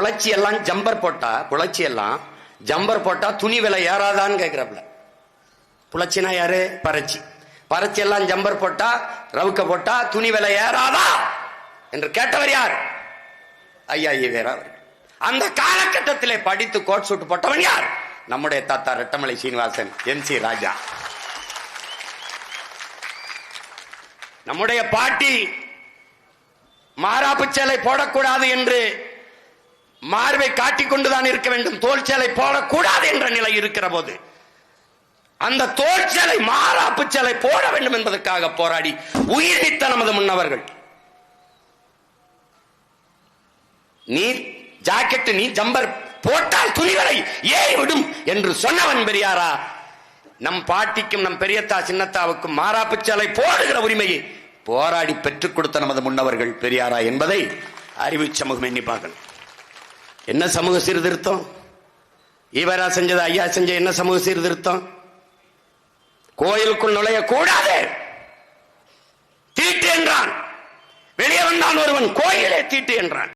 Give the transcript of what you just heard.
புலச்சி எல்லாம் ஜம்பர் போட்டா, புலச்சி எல்லாம் ஜம்பர் போட்டா துணி விலை ஏறாதான்னு கேட்கிறாப்ல. புலச்சினா யாரு? பறச்சி. பறச்சி எல்லாம் ஜம்பர் போட்டா, ரவுக்க போட்டா துணி விலை ஏறாதா என்று கேட்டவர் யார்? ஐயா ஈவேரா அவர்கள். அந்த காலகட்டத்திலே படித்து கோட் சூட்டு போட்டவன் யார்? நம்முடைய தாத்தா ரெட்டமலை சீனிவாசன், MC ராஜா. நம்முடைய பாட்டி மாறாப்பு சேலை போடக்கூடாது என்று மார்பை காட்டிக்கொண்டுதான் இருக்க வேண்டும், தோல் சேலை போடக்கூடாது என்ற நிலை இருக்கிற போது அந்த தோல் சேலை மாறாப்பு சேலை போட வேண்டும் என்பதற்காக போராடி உயிர் நீத்த நமது முன்னவர்கள். நீ ஜாக்கெட், நீ ஜம்பர் போட்டால் துணிகளை ஏறிவிடும் என்று சொன்னவன் பெரியாரா? நம் பாட்டிக்கும் நம் பெரியத்தா சின்னத்தாவுக்கும் மாறாப்பு சேலை போடுகிற உரிமையை போராடி பெற்றுக் கொடுத்த நமது முன்னவர்கள் பெரியாரா என்பதை அறிவு சமூகம் எண்ணி பார்க்கணும். என்ன சமூக சீர்திருத்தம்? ஈவரா செஞ்சது, ஐயா செஞ்ச என்ன சமூக சீர்திருத்தம்? கோயிலுக்குள் நுழைய கூடாது, தீட்டு என்றான். வெளியே வந்தான் ஒருவன், கோயிலே தீட்டு என்றான்.